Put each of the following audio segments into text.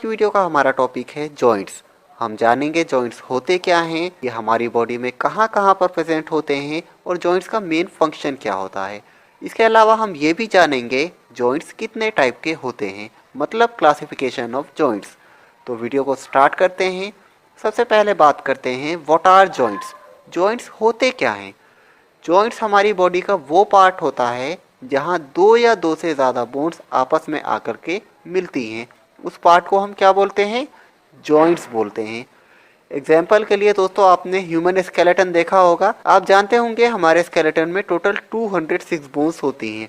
की वीडियो का हमारा टॉपिक है जॉइंट्स। हम जानेंगे जॉइंट्स होते क्या हैं, ये हमारी बॉडी में कहाँ कहाँ पर प्रेजेंट होते हैं और जॉइंट्स का मेन फंक्शन क्या होता है। इसके अलावा हम ये भी जानेंगे जॉइंट्स कितने टाइप के होते हैं, मतलब क्लासिफिकेशन ऑफ जॉइंट्स। तो वीडियो को स्टार्ट करते हैं। सबसे पहले बात करते हैं व्हाट आर जॉइंट्स। जॉइंट्स होते क्या हैं। जॉइंट्स हमारी बॉडी का वो पार्ट होता है जहाँ दो या दो से ज़्यादा बोन्स आपस में आकर के मिलती हैं। उस पार्ट को हम क्या बोलते हैं, जॉइंट्स बोलते हैं। एग्जाम्पल के लिए दोस्तों आपने ह्यूमन स्केलेटन देखा होगा। आप जानते होंगे हमारे स्केलेटन में टोटल 206 बोन्स होती हैं।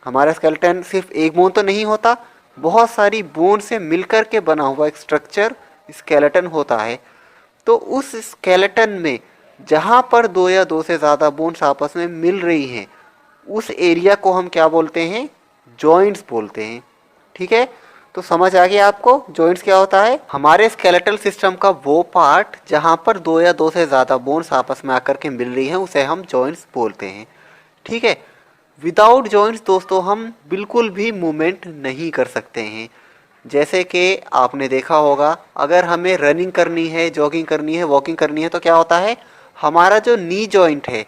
हमारा स्केलेटन सिर्फ एक बोन तो नहीं होता, बहुत सारी बोन से मिलकर के बना हुआ एक स्ट्रक्चर स्केलेटन होता है। तो उस स्केलेटन में जहाँ पर दो या दो से ज़्यादा बोन्स आपस में मिल रही हैं, उस एरिया को हम क्या बोलते हैं, जॉइंट्स बोलते हैं। ठीक है, तो समझ आ गया आपको जॉइंट्स क्या होता है। हमारे स्केलेटल सिस्टम का वो पार्ट जहाँ पर दो या दो से ज़्यादा बोन्स आपस में आकर के मिल रही हैं, उसे हम जॉइंट्स बोलते हैं। ठीक है, विदाउट जॉइंट्स दोस्तों हम बिल्कुल भी मूवमेंट नहीं कर सकते हैं। जैसे कि आपने देखा होगा, अगर हमें रनिंग करनी है, जॉगिंग करनी है, वॉकिंग करनी है, तो क्या होता है, हमारा जो नी जॉइंट है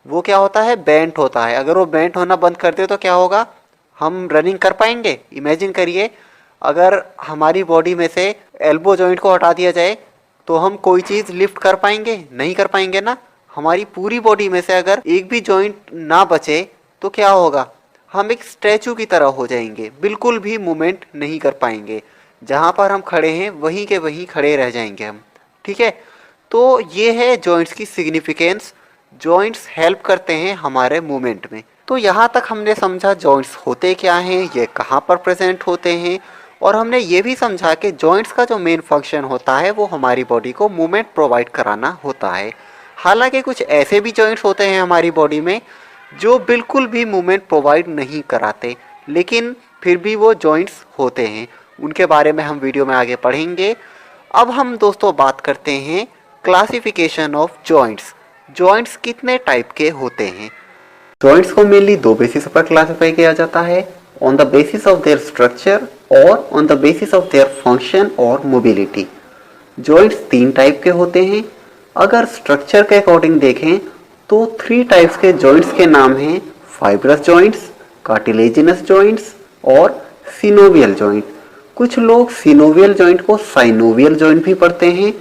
वो क्या होता है, बेंट होता है। अगर वो बेंट होना बंद कर दे तो क्या होगा, हम रनिंग कर पाएंगे। इमेजिन करिए, अगर हमारी बॉडी में से एल्बो जॉइंट को हटा दिया जाए तो हम कोई चीज़ लिफ्ट कर पाएंगे, नहीं कर पाएंगे ना। हमारी पूरी बॉडी में से अगर एक भी जॉइंट ना बचे तो क्या होगा, हम एक स्टैचू की तरह हो जाएंगे, बिल्कुल भी मूवमेंट नहीं कर पाएंगे। जहाँ पर हम खड़े हैं वहीं के वहीं खड़े रह जाएंगे हम। ठीक है, तो ये है जॉइंट्स की सिग्निफिकेंस। जॉइंट्स हेल्प करते हैं हमारे मूवमेंट में। तो यहाँ तक हमने समझा जॉइंट्स होते क्या हैं, ये कहाँ पर प्रेजेंट होते हैं, और हमने ये भी समझा कि जॉइंट्स का जो मेन फंक्शन होता है वो हमारी बॉडी को मूवमेंट प्रोवाइड कराना होता है। हालांकि कुछ ऐसे भी जॉइंट्स होते हैं हमारी बॉडी में जो बिल्कुल भी मूवमेंट प्रोवाइड नहीं कराते, लेकिन फिर भी वो जॉइंट्स होते हैं। उनके बारे में हम वीडियो में आगे पढ़ेंगे। अब हम दोस्तों बात करते हैं क्लासिफिकेशन ऑफ जॉइंट्स। जॉइंट्स कितने टाइप के होते हैं। जॉइंट्स को मेनली दो बेसिस पर क्लासिफाई किया जाता है, on the basis of their structure और on the basis of their function और मोबिलिटी। जॉइंट्स तीन टाइप के होते हैं। अगर स्ट्रक्चर के अकॉर्डिंग देखें तो थ्री टाइप्स के जॉइंट्स के नाम हैं फाइब्रस जॉइंट्स, कार्टिलेजिनस जॉइंट्स और सिनोवियल जॉइंट। कुछ लोग सिनोवियल जॉइंट को साइनोवियल जॉइंट भी पढ़ते हैं।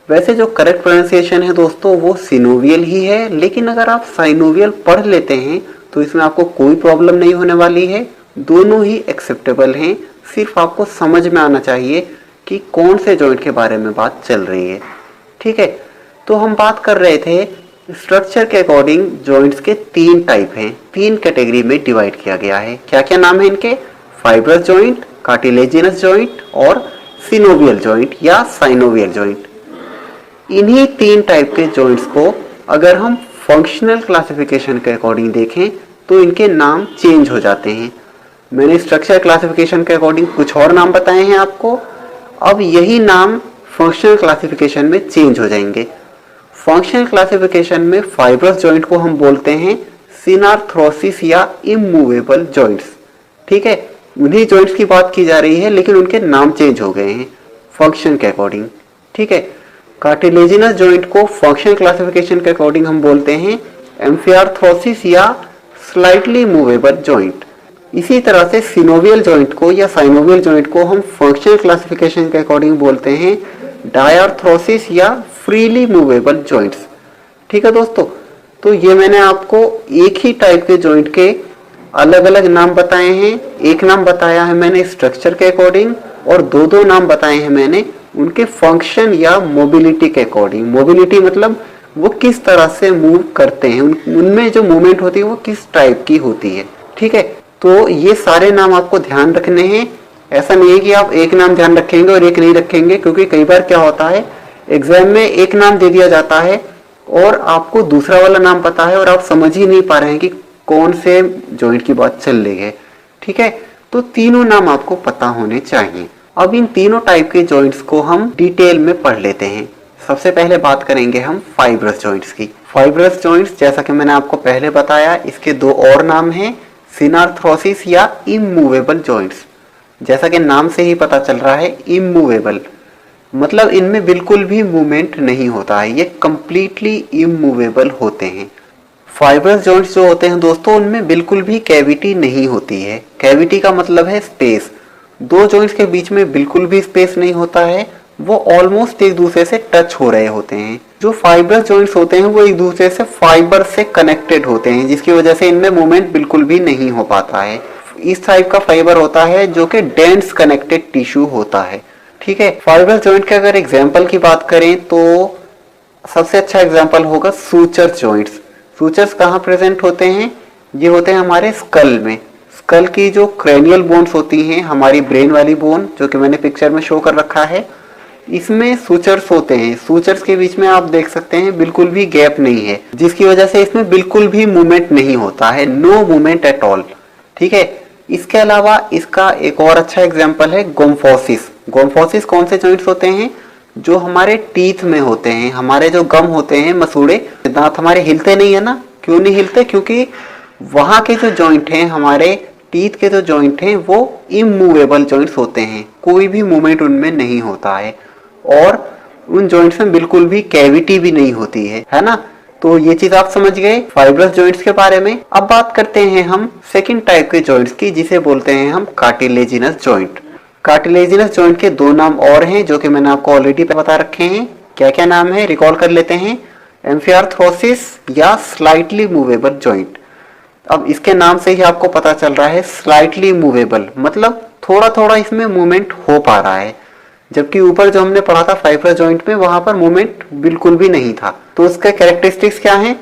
वैसे जो करेक्ट प्रोनाउंसिएशन है दोस्तों वो सिनोवियल ही है, लेकिन अगर आप साइनोवियल पढ़ लेते हैं तो इसमें आपको कोई प्रॉब्लम नहीं होने वाली है। दोनों ही एक्सेप्टेबल हैं, सिर्फ आपको समझ में आना चाहिए कि कौन से जॉइंट के बारे में बात चल रही है। ठीक है, तो हम बात कर रहे थे स्ट्रक्चर के अकॉर्डिंग जॉइंट्स के तीन टाइप हैं, तीन कैटेगरी में डिवाइड किया गया है। क्या क्या नाम है इनके, फाइब्रस जॉइंट, कार्टिलेजिनस जॉइंट और सिनोवियल जॉइंट या साइनोवियल जॉइंट। इन्हीं तीन टाइप के जॉइंट्स को अगर हम फंक्शनल क्लासिफिकेशन के अकॉर्डिंग देखें तो इनके नाम चेंज हो जाते हैं। मैंने स्ट्रक्चर क्लासिफिकेशन के अकॉर्डिंग कुछ और नाम बताए हैं आपको, अब यही नाम फंक्शनल क्लासिफिकेशन में चेंज हो जाएंगे। फंक्शनल क्लासिफिकेशन में फाइब्रस जॉइंट को हम बोलते हैं सिनार्थ्रोसिस या इमूवेबल जॉइंट्स। ठीक है, उन्हीं जॉइंट्स की बात की जा रही है, लेकिन उनके नाम चेंज हो गए हैं फंक्शन के अकॉर्डिंग। ठीक है, कार्टिलेजिनस जॉइंट को फंक्शनल क्लासिफिकेशन के अकॉर्डिंग हम बोलते हैं एम्फिआर्थ्रोसिस या स्लाइटली मूवेबल जॉइंट। इसी तरह से सिनोवियल जॉइंट को या साइनोवियल जॉइंट को हम फंक्शनल क्लासिफिकेशन के अकॉर्डिंग बोलते हैं डायआर्थ्रोसिस या फ्रीली मूवेबल जॉइंट्स। ठीक है दोस्तों, तो ये मैंने आपको एक ही टाइप के जॉइंट के अलग अलग नाम बताए हैं। एक नाम बताया है मैंने स्ट्रक्चर के अकॉर्डिंग और दो दो नाम बताए हैं मैंने उनके फंक्शन या मोबिलिटी के अकॉर्डिंग। मोबिलिटी मतलब वो किस तरह से मूव करते हैं, उनमें जो मूवमेंट होती है वो किस टाइप की होती है। ठीक है, तो ये सारे नाम आपको ध्यान रखने हैं। ऐसा नहीं है कि आप एक नाम ध्यान रखेंगे और एक नहीं रखेंगे, क्योंकि कई बार क्या होता है एग्जाम में एक नाम दे दिया जाता है और आपको दूसरा वाला नाम पता है और आप समझ ही नहीं पा रहे हैं कि कौन से जॉइंट की बात चल रही है। ठीक है, तो तीनों नाम आपको पता होने चाहिए। अब इन तीनों टाइप के जॉइंट्स को हम डिटेल में पढ़ लेते हैं। सबसे पहले बात करेंगे हम फाइब्रस जॉइंट्स की। फाइब्रस जॉइंट्स जैसा कि मैंने आपको पहले बताया, इसके दो और नाम हैं सिनार्थ्रोसिस या इमूवेबल जॉइंट्स। जैसा कि नाम से ही पता चल रहा है इमूवेबल, मतलब इनमें बिल्कुल भी मूवमेंट नहीं होता है, ये कंप्लीटली इमूवेबल होते हैं। फाइब्रस जॉइंट्स जो होते हैं दोस्तों, उनमें बिल्कुल भी कैविटी नहीं होती है। कैविटी का मतलब है स्पेस। दो जॉइंट्स के बीच में बिल्कुल भी स्पेस नहीं होता है, वो ऑलमोस्ट एक दूसरे से टच हो रहे होते हैं। जो फाइब्रस जॉइंट्स होते हैं वो एक दूसरे से फाइबर से कनेक्टेड होते हैं, जिसकी वजह से इनमें मूवमेंट बिल्कुल भी नहीं हो पाता है। इस टाइप का फाइबर होता है जो कि डेंस कनेक्टेड टिश्यू होता है। ठीक है, फाइब्रस जॉइंट के अगर एग्जाम्पल की बात करें तो सबसे अच्छा एग्जाम्पल होगा सूचर जॉइंट्स। सूचर्स कहाँ प्रेजेंट होते हैं? ये होते हैं हमारे स्कल में। स्कल की जो क्रेनियल बोन्स होती हैं, हमारी ब्रेन वाली बोन जो कि मैंने पिक्चर में शो कर रखा है, इसमें सूचर्स होते हैं। सूचर्स के बीच में आप देख सकते हैं बिल्कुल भी गैप नहीं है, जिसकी वजह से इसमें बिल्कुल भी मूवमेंट नहीं होता है, नो मूवमेंट एट ऑल। ठीक है, इसके अलावा इसका एक और अच्छा एग्जाम्पल है गोम्फोसिस। गोम्फोसिस कौन से जॉइंट्स होते हैं? जो हमारे टीथ में होते हैं, हमारे जो गम होते हैं, मसूड़े, दांत हमारे हिलते नहीं है ना। क्यों नहीं हिलते? क्योंकि वहां के जो जॉइंट हैं, हमारे टीथ के जो जॉइंट हैं, वो इमूवेबल जॉइंट्स होते हैं, कोई भी मूवमेंट उनमें नहीं होता है और उन जॉइंट्स में बिल्कुल भी कैविटी भी नहीं होती है ना। तो ये चीज आप समझ गए फाइब्रस जॉइंट्स के बारे में। अब बात करते हैं हम सेकंड टाइप के जॉइंट्स की, जिसे बोलते हैं हम कार्टिलेजिनस जॉइंट। कार्टिलेजिनस जॉइंट के दो नाम और हैं जो कि मैंने आपको ऑलरेडी बता रखे हैं। क्या क्या नाम है, रिकॉल कर लेते हैं। एम्फिआर्थ्रोसिस या स्लाइटली मूवेबल जॉइंट। अब इसके नाम से ही आपको पता चल रहा है स्लाइटली मूवेबल, मतलब थोड़ा थोड़ा इसमें मूवमेंट हो पा रहा है, जबकि ऊपर जो हमने पढ़ा था फाइब्रस जॉइंट में, वहां पर मूवमेंट बिल्कुल भी नहीं था। तो उसके कैरेक्टरिस्टिक्स क्या हैं?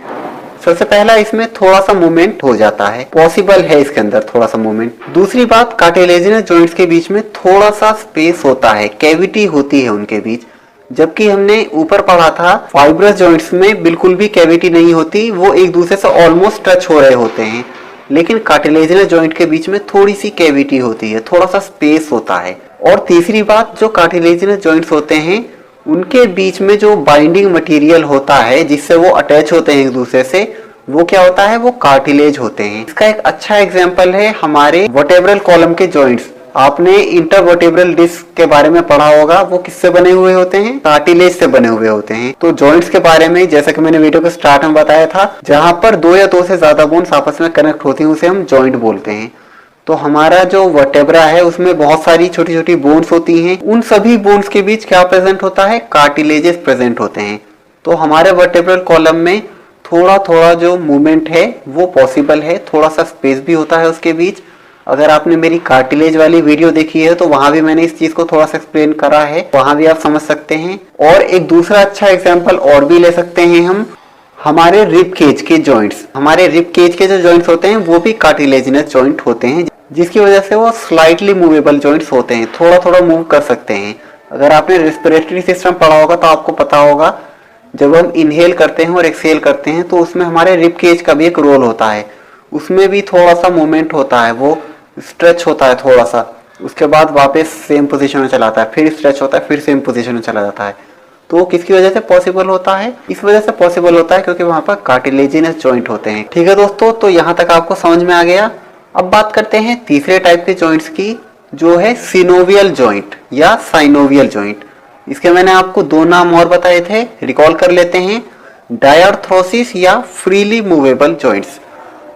सबसे पहला, इसमें थोड़ा सा मूवमेंट हो जाता है, पॉसिबल है इसके अंदर थोड़ा सा मूवमेंट। दूसरी बात, कार्टिलेजिनस जॉइंट्स के बीच में थोड़ा सा स्पेस होता है, कैविटी होती है उनके बीच, जबकि हमने ऊपर पढ़ा था फाइब्रस जॉइंट्स में बिल्कुल भी कैविटी नहीं होती, वो एक दूसरे से ऑलमोस्ट टच हो रहे होते हैं। लेकिन कार्टिलेजिनस जॉइंट के बीच में थोड़ी सी कैविटी होती है, थोड़ा सा स्पेस होता है। और तीसरी बात, जो कार्टिलेजिनस जॉइंट्स होते हैं उनके बीच में जो बाइंडिंग मटेरियल होता है जिससे वो अटैच होते हैं एक दूसरे से, वो क्या होता है? वो कार्टिलेज होते हैं। इसका एक अच्छा एग्जांपल है हमारे वर्टेब्रल कॉलम के जॉइंट्स। आपने इंटरवर्टेब्रल डिस्क के बारे में पढ़ा होगा, वो किससे बने हुए होते हैं? कार्टिलेज से बने हुए होते हैं। तो जॉइंट्स के बारे में जैसा कि मैंने वीडियो के स्टार्ट में बताया था, जहां पर दो या दो से ज्यादा बोन्स आपस में कनेक्ट होती हैं उसे हम जॉइंट बोलते हैं। तो हमारा जो वर्टेब्रा है उसमें बहुत सारी छोटी छोटी बोन्स होती हैं, उन सभी बोन्स के बीच क्या प्रेजेंट होता है? कार्टिलेजेस प्रेजेंट होते हैं। तो हमारे वर्टेब्रल कॉलम में थोड़ा थोड़ा जो मूवमेंट है वो पॉसिबल है, थोड़ा सा स्पेस भी होता है उसके बीच। अगर आपने मेरी कार्टिलेज वाली वीडियो देखी है तो वहां भी मैंने इस चीज को थोड़ा सा एक्सप्लेन करा है, वहां भी आप समझ सकते हैं। और एक दूसरा अच्छा एग्जाम्पल और भी ले सकते हैं हम, हमारे रिब केज के जॉइंट्स। हमारे रिब केज के जो जॉइंट्स होते हैं वो भी कार्टिलेजिनस जॉइंट होते हैं, जिसकी वजह से वो स्लाइटली मूवेबल जॉइंट्स होते हैं, थोड़ा थोड़ा मूव कर सकते हैं। अगर आपने रेस्पिरेटरी सिस्टम पढ़ा होगा तो आपको पता होगा, जब हम इनहेल करते हैं और एक्सहेल करते हैं तो उसमें हमारे रिब केज का भी एक रोल होता है, उसमें भी थोड़ा सा मूवमेंट होता है, वो स्ट्रेच होता है थोड़ा सा, उसके बाद वापस सेम पोजीशन में चला जाता है, फिर स्ट्रेच होता है, फिर सेम पोजीशन में चला जाता है। तो किसकी वजह से पॉसिबल होता है? इस वजह से पॉसिबल होता है क्योंकि वहां पर कार्टिलेजिनस जॉइंट होते हैं। ठीक है दोस्तों, तो यहाँ तक आपको समझ में आ गया। अब बात करते हैं तीसरे टाइप के जॉइंट्स की, जो है सिनोवियल जॉइंट या साइनोवियल जॉइंट। इसके मैंने आपको दो नाम और बताए थे, रिकॉल कर लेते हैं। डायआर्थ्रोसिस या फ्रीली मूवेबल जॉइंट्स।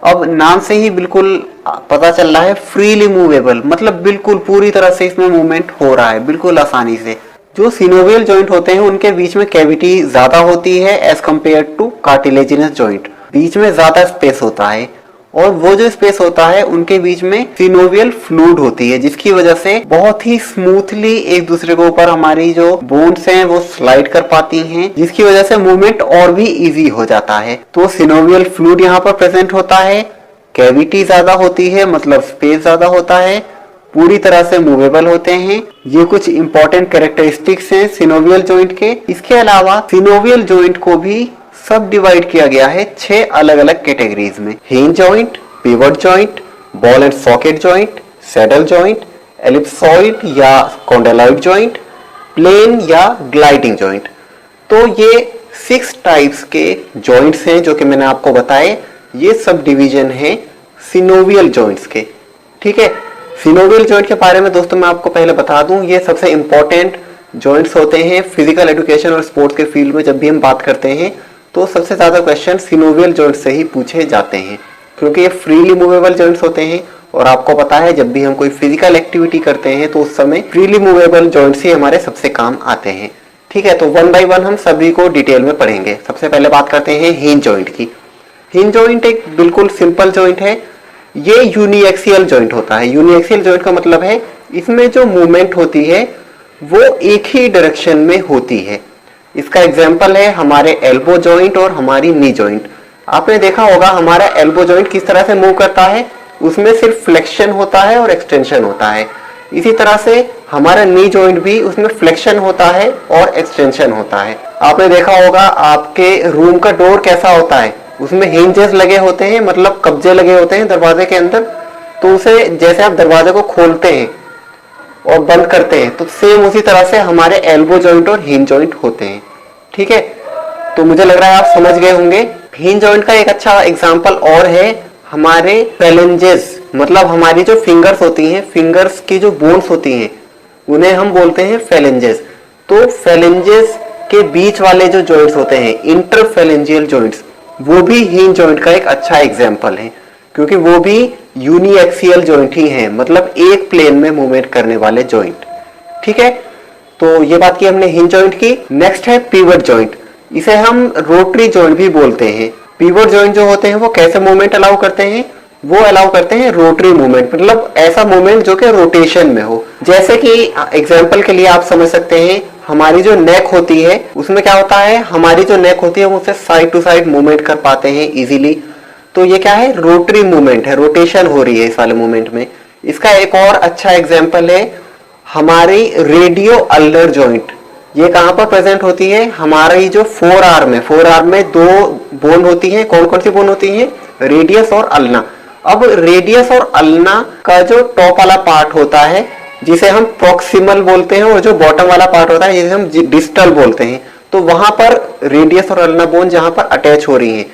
अब नाम से ही बिल्कुल पता चल रहा है फ्रीली मूवेबल, मतलब बिल्कुल पूरी तरह से इसमें मूवमेंट हो रहा है बिल्कुल आसानी से। जो सिनोवियल जॉइंट होते हैं उनके बीच में कैविटी ज्यादा होती है as compare to cartilaginous joint, बीच में ज्यादा स्पेस होता है। और वो जो स्पेस होता है उनके बीच में सिनोवियल फ्लूइड होती है, जिसकी वजह से बहुत ही स्मूथली एक दूसरे के ऊपर हमारी जो बोन्स हैं वो स्लाइड कर पाती हैं, जिसकी वजह से मूवमेंट और भी इजी हो जाता है। तो सिनोवियल फ्लूइड यहाँ पर प्रेजेंट होता है, कैविटी ज्यादा होती है मतलब स्पेस ज्यादा होता है, पूरी तरह से मूवेबल होते हैं। ये कुछ इंपॉर्टेंट कैरेक्टरिस्टिक्स हैं सिनोवियल जॉइंट के। इसके अलावा सिनोवियल जॉइंट को भी सब डिवाइड किया गया है 6 अलग अलग कैटेगरीज में। Hinge joint, pivot joint, ball and socket joint, saddle joint, ellipsoid या कॉन्डेलॉइड जॉइंट, प्लेन या ग्लाइडिंग जॉइंट। तो ये 6 टाइप्स के जॉइंट्स हैं जो कि मैंने आपको बताए। ये सब डिवीजन है सिनोवियल जॉइंट्स के। ठीक है, सिनोवियल जॉइंट के बारे में दोस्तों मैं आपको पहले बता दूं, ये सबसे इंपॉर्टेंट जॉइंट्स होते हैं फिजिकल एजुकेशन और स्पोर्ट्स के फील्ड में। जब भी हम बात करते हैं तो सबसे ज्यादा क्वेश्चन सिनोवियल जॉइंट से ही पूछे जाते हैं, क्योंकि ये फ्रीली मूवेबल जॉइंट्स होते हैं। और आपको पता है जब भी हम कोई फिजिकल एक्टिविटी करते हैं तो उस समय फ्रीली मूवेबल जॉइंट्स ही हमारे सबसे काम आते हैं। ठीक है, तो वन बाय वन हम सभी को डिटेल में पढ़ेंगे। सबसे पहले बात करते हैं हिंज जॉइंट की। हिंज जॉइंट एक बिल्कुल सिंपल जॉइंट है। ये यूनिएक्सियल जॉइंट होता है। यूनिएक्सियल जॉइंट का मतलब है इसमें जो मूवमेंट होती है वो एक ही डायरेक्शन में होती है। इसका एग्जांपल है हमारे एल्बो जॉइंट और हमारी नी जॉइंट। आपने देखा होगा हमारा एल्बो जॉइंट किस तरह से मूव करता है, उसमें सिर्फ फ्लेक्शन होता है और एक्सटेंशन होता है। इसी तरह से हमारा नी जॉइंट भी, उसमें फ्लेक्शन होता है और एक्सटेंशन होता है। आपने देखा होगा आपके रूम का डोर कैसा होता है, उसमें हिंजेस लगे होते हैं, मतलब कब्जे लगे होते हैं दरवाजे के अंदर। तो उसे जैसे आप दरवाजे को खोलते हैं और बंद करते हैं तो सेम उसी तरह से हमारे एल्बो जॉइंट और हिंज जॉइंट होते हैं। ठीक है, तो मुझे लग रहा है आप समझ गए होंगे। हिंज जॉइंट का एक अच्छा एग्जांपल और है हमारे फेलेंजेस, मतलब हमारी जो फिंगर्स होती हैं, फिंगर्स की जो बोन्स होती हैं उन्हें हम बोलते हैं फेलेंजेस। तो फेलेंजेस के बीच वाले जो जॉइंट्स होते हैं, इंटरफेलेंजियल जॉइंट्स, वो भी हिंज जॉइंट का एक अच्छा एग्जांपल है, क्योंकि वो भी यूनिएक्सियल जॉइंट ही हैं, मतलब एक प्लेन में मूवमेंट करने वाले जॉइंट। ठीक है, तो ये बात की हमने हिंज जॉइंट की। नेक्स्ट है पिवट जॉइंट। इसे हम रोटरी जॉइंट भी बोलते हैं। पिवट जॉइंट जो होते हैं वो कैसे मूवमेंट अलाउ करते हैं, वो अलाउ करते हैं रोटरी मूवमेंट, मतलब ऐसा मूवमेंट जो कि रोटेशन में हो। जैसे कि एग्जांपल के लिए आप समझ सकते हैं हमारी जो नेक होती है उसमें क्या होता है, हमारी जो नेक होती है वो उससे साइड टू साइड मूवमेंट कर पाते हैं इजीली। तो ये क्या है, रोटरी मूवमेंट है, रोटेशन हो रही है इस वाले मूवमेंट में। इसका एक और अच्छा एग्जांपल है हमारी रेडियो अल्नर जॉइंट। ये कहां पर प्रेजेंट होती है, हमारी जो फोर आर्म है, फोर आर्म में दो बोन होती है। कौन कौन सी बोन होती है, रेडियस और अल्ना। अब रेडियस और अल्ना का जो टॉप वाला पार्ट होता है जिसे हम प्रॉक्सिमल बोलते हैं, और जो बॉटम वाला पार्ट होता है जिसे हम डिस्टल बोलते हैं, तो वहां पर रेडियस और अल्ना बोन जहां पर अटैच हो रही है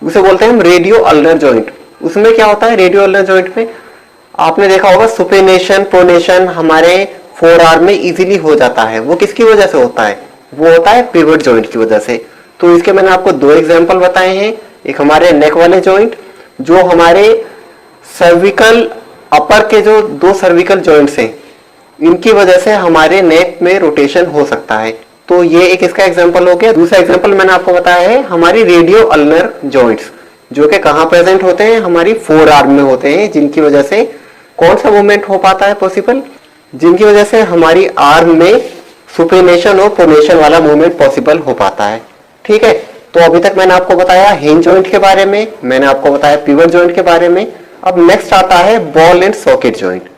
उसे बोलते हैं हम रेडियो अल्नर जॉइंट। उसमें क्या होता है, रेडियो अल्नर जॉइंट में आपने देखा होगा सुपेनेशन प्रोनेशन हमारे फोर आर्म में इजीली हो जाता है। वो किसकी वजह से होता है, वो होता है पिवट जॉइंट की वजह से। तो इसके मैंने आपको दो एग्जांपल बताए हैं। एक हमारे नेक वाले जॉइंट, जो हमारे सर्विकल अपर के जो दो सर्विकल जॉइंट्स हैं इनकी वजह से हमारे नेक में रोटेशन हो सकता है। तो ये एक इसका एग्जांपल हो गया। दूसरा एग्जांपल मैंने आपको बताया है हमारी रेडियो अल्नर जॉइंट्स, जो कि कहां प्रेजेंट होते हैं, हमारी फोर आर्म में होते हैं, जिनकी वजह से कौन सा मूवमेंट हो पाता है पॉसिबल, जिनकी वजह से हमारी आर्म में सुपेनेशन और प्रोनेशन वाला मूवमेंट पॉसिबल हो पाता है। ठीक है, तो अभी तक मैंने आपको बताया हिंज जॉइंट के बारे में, मैंने आपको बताया पिवट जॉइंट के बारे में। अब नेक्स्ट आता है ball and socket joint.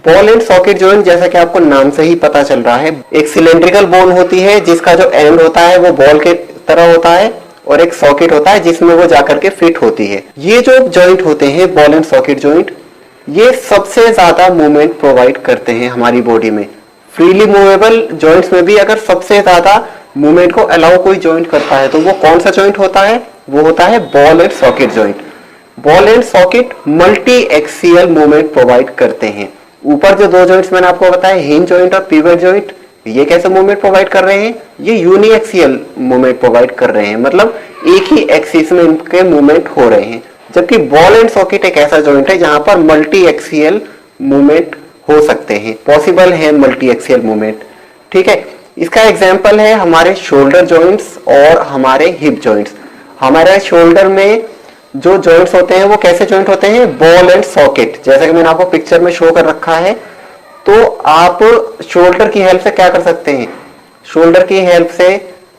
Ball and socket joint, जैसा कि आपको नाम से ही पता चल रहा है, एक सिलेंड्रिकल बोन होती है जिसका जो एंड होता है वो बॉल के तरह होता है, और एक सॉकेट होता है जिसमें वो जाकर के फिट होती है। ये जो जॉइंट होते हैं बॉल एंड सॉकेट जॉइंट, ये सबसे ज्यादा मूवमेंट प्रोवाइड करते हैं हमारी बॉडी में। फ्रीली मूवेबल जॉइंट्स में भी अगर सबसे ज्यादा मूवमेंट को अलाउ कोई जॉइंट करता है तो वो कौन सा जॉइंट होता है, वो होता है ball and socket joint. Ball and socket multi axial movement provide करते हैं। ऊपर जो दो जॉइंट्स मैंने आपको बताया हिंज जॉइंट और पिवट जॉइंट, ये कैसे मूवमेंट प्रोवाइड कर रहे हैं, ये यूनिएक्सियल मूवमेंट प्रोवाइड कर रहे हैं, मतलब एक ही एक्सिस में इनके मूवमेंट हो रहे हैं। जबकि बॉल एंड सॉकेट एक ऐसा जॉइंट है जहां पर मल्टी एक्सियल मूवमेंट हो सकते हैं, पॉसिबल है मल्टी एक्सियल मूवमेंट। ठीक है, इसका एग्जांपल है हमारे शोल्डर जॉइंट्स और हमारे हिप जॉइंट्स। हमारे शोल्डर में जो जॉइंट्स होते हैं वो कैसे जॉइंट होते हैं, बॉल एंड सॉकेट, जैसा कि मैंने आपको पिक्चर में शो कर रखा है। तो आप शोल्डर की हेल्प से क्या कर सकते हैं, शोल्डर की हेल्प से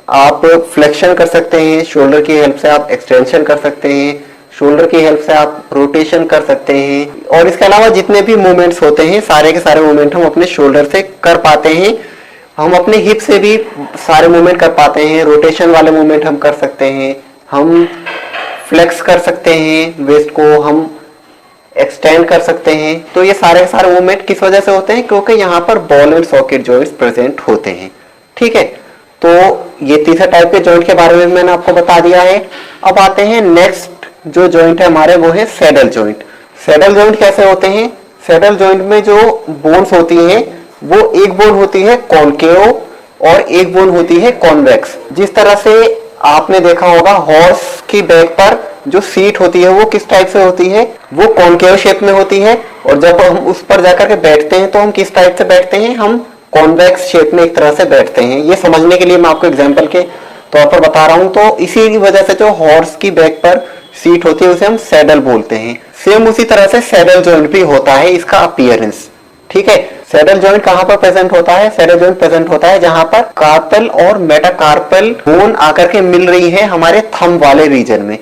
आप फ्लेक्शन कर सकते हैं, शोल्डर की हेल्प से आप एक्सटेंशन कर सकते हैं, शोल्डर की हेल्प से आप रोटेशन कर सकते हैं। और इसके अलावा जितने भी मूवमेंट्स होते हैं सारे के सारे मूवमेंट हम अपने शोल्डर से कर पाते हैं। हम अपने हिप से भी सारे मूवमेंट कर पाते हैं, रोटेशन वाले मूवमेंट हम कर सकते हैं, हम फ्लेक्स कर सकते हैं, वेस्ट को हम एक्सटेंड कर सकते हैं। तो ये सारे मूवमेंट किस वजह से होते हैं, क्योंकि यहाँ पर ball and socket joints present होते हैं। ठीक है, तो ये तीसरा टाइप के जॉइंट के बारे में मैंने आपको बता दिया है। अब आते हैं नेक्स्ट जो जॉइंट है हमारे, वो है सैडल जॉइंट। सैडल जॉइंट कैसे होते हैं, सैडल जॉइंट में जो बोन्स होती हैं वो एक बोन होती है कॉनकेव और एक बोन होती है कॉन्वेक्स। जिस तरह से आपने देखा होगा हॉर्स की बैक पर जो सीट होती है वो किस टाइप से होती है, वो कॉनकेव शेप में होती है, और जब हम उस पर जाकर के बैठते हैं तो हम किस टाइप से बैठते हैं, हम कॉन्वेक्स शेप में एक तरह से बैठते हैं। ये समझने के लिए मैं आपको एग्जांपल के तौर पर बता रहा हूं। तो इसी की वजह से जो हॉर्स की बैक पर सीट होती है उसे हम सैडल बोलते हैं। सेम उसी तरह से सैडल जॉइंट भी होता है, इसका अपीयरेंस। ठीक है, सैडल जॉइंट कहां पर प्रेजेंट होता है, सैडल जॉइंट प्रेजेंट होता है जहां पर कार्पल और मेटाकार्पल बोन आकर के मिल रही है हमारे थंब वाले रीजन में।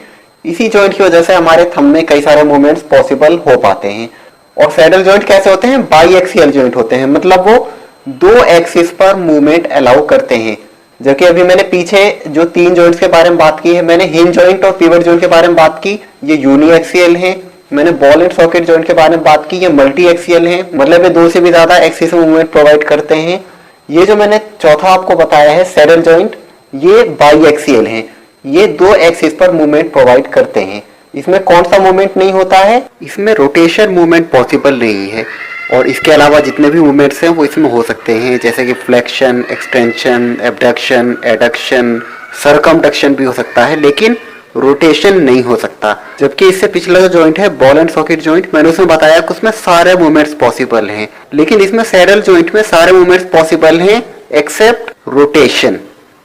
इसी जॉइंट की वजह से हमारे थंब में कई सारे मूवमेंट्स पॉसिबल हो पाते हैं। और सैडल जॉइंट कैसे होते हैं, बाई एक्सियल जॉइंट होते हैं, मतलब वो दो एक्सिस पर मूवमेंट अलाउ करते हैं। जबकि अभी मैंने पीछे जो तीन जॉइंट्स के बारे में बात की है, मैंने हिंज जॉइंट और पिवट जॉइंट के बारे में बात की, ये यूनी एक्सियल है। मैंने बॉल एंड सॉकेट जॉइंट के बारे में बात की, ये मल्टी एक्सियल है, मतलब ये दो से भी ज्यादा एक्सिस में मूवमेंट प्रोवाइड करते हैं। ये जो मैंने चौथा आपको बताया है सैडल जॉइंट, ये बाई एक्सियल है, ये दो एक्सिस पर मूवमेंट प्रोवाइड करते हैं। इसमें कौन सा मूवमेंट नहीं होता है, इसमें रोटेशन मूवमेंट पॉसिबल नहीं है। और इसके अलावा जितने भी मूवमेंट्स हैं वो इसमें हो सकते हैं, जैसे कि flexion, extension, abduction, adduction, circumduction भी हो सकता है, लेकिन रोटेशन नहीं हो सकता। जबकि इससे पिछला जो जॉइंट है बॉल एंड सॉकेट जॉइंट, मैंने उसमें बताया कि उसमें सारे मूवमेंट्स पॉसिबल हैं, लेकिन इसमें सैडल जॉइंट में सारे मूवमेंट्स पॉसिबल हैं एक्सेप्ट रोटेशन।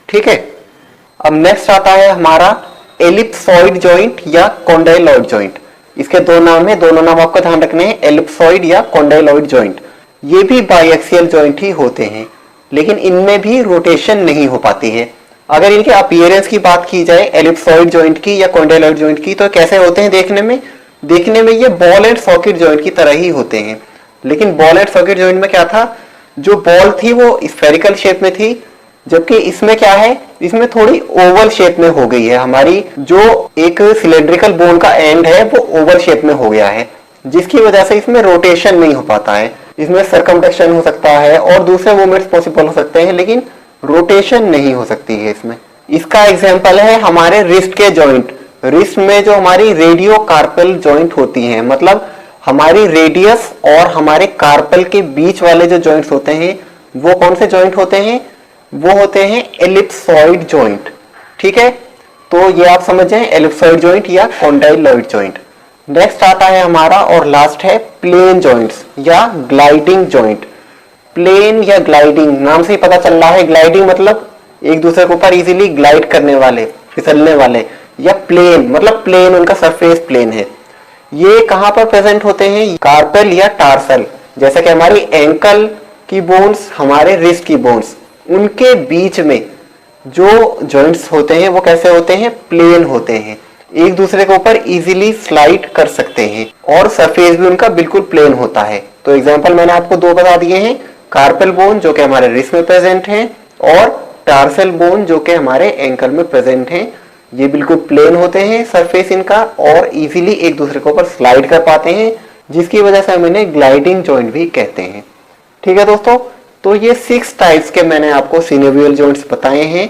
ठीक है, अब नेक्स्ट आता है हमारा एलिप्सॉइड जॉइंट या कॉन्डाइलॉइड जॉइंट। इसके दो नाम है, दोनों नाम आपको ध्यान रखने हैं, एलिप्सॉइड या कॉन्डाइलॉइड जॉइंट। ये भी बाईएक्सियल जॉइंट ही होते हैं, लेकिन इनमें भी रोटेशन नहीं हो पाती है। अगर इनके अपीयरेंस की बात की जाए एलिप्सॉइड जॉइंट की या कॉन्डाइलॉइड जॉइंट की, तो कैसे होते हैं देखने में ये बॉल एंड सॉकेट जॉइंट की तरह ही होते हैं। लेकिन बॉल एंड सॉकेट जॉइंट में क्या था, जो बॉल थी वो स्फेरिकल शेप में थी, जबकि इसमें क्या है, इसमें थोड़ी ओवल शेप में हो गई है। हमारी जो एक सिलेंड्रिकल बोन का एंड है वो ओवल शेप में हो गया है, जिसकी वजह से इसमें रोटेशन नहीं हो पाता है। इसमें सरकमडक्शन हो सकता है और दूसरे मूवमेंट्स पॉसिबल हो सकते हैं, लेकिन रोटेशन नहीं हो सकती है इसमें। इसका एग्जाम्पल है हमारे रिस्ट के जॉइंट। रिस्ट में जो हमारी रेडियो कार्पल जॉइंट होती है, मतलब हमारी रेडियस और हमारे कार्पल के बीच वाले जो जॉइंट्स होते हैं वो कौन से जॉइंट होते हैं, वो होते हैं एलिप्सॉइड जॉइंट। ठीक है, तो ये आप समझ जाएं, एलिप्सॉइड जॉइंट या कॉन्डाइलॉइड जॉइंट। नेक्स्ट आता है हमारा और लास्ट है प्लेन जॉइंट्स या ग्लाइडिंग जॉइंट। प्लेन या ग्लाइडिंग, नाम से ही पता चल रहा है, ग्लाइडिंग मतलब एक दूसरे के ऊपर इजीली ग्लाइड करने वाले, फिसलने वाले, या प्लेन मतलब प्लेन, उनका सरफेस प्लेन है। ये कहां पर प्रेजेंट होते हैं, कार्पल या टार्सल। जैसे कि हमारी एंकल की बोन्स, हमारे रिस्ट की बोन्स, उनके बीच में जो जॉइंट्स होते हैं वो कैसे होते हैं, प्लेन होते हैं, एक दूसरे के ऊपर इजीली स्लाइड कर सकते हैं और सरफेस भी उनका बिल्कुल प्लेन होता है। तो एग्जांपल मैंने आपको दो बता दिए हैं, कार्पल बोन जो कि हमारे रिस्ट में प्रेजेंट है और टार्सल बोन जो कि हमारे एंकल में प्रेजेंट है। ये बिल्कुल प्लेन होते हैं सरफेस इनका और इजीली एक दूसरे के ऊपर स्लाइड कर पाते हैं, जिसकी वजह से हम इन्हें ग्लाइडिंग जॉइंट भी कहते हैं। ठीक है दोस्तों, तो ये 6 टाइप्स के मैंने आपको सिनोवियल जॉइंट्स बताए हैं।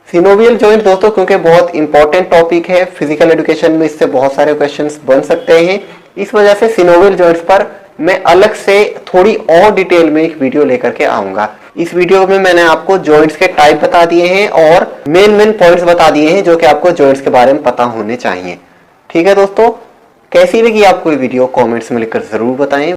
सिनोवियल जॉइंट दोस्तों क्योंकि बहुत इंपॉर्टेंट टॉपिक है, फिजिकल एजुकेशन में इससे बहुत सारे क्वेश्चंस बन सकते हैं, इस वजह से सिनोवियल जॉइंट्स पर मैं अलग से थोड़ी और डिटेल में एक वीडियो लेकर के आऊंगा। इस वीडियो में मैंने आपको जॉइंट्स के टाइप बता दिए हैं और मेन पॉइंट्स बता दिए हैं जो कि आपको जॉइंट्स के बारे में पता होने चाहिए। ठीक है दोस्तों, कैसी लगी आपको ये वीडियो कमेंट्स में लिखकर जरूर बताएं।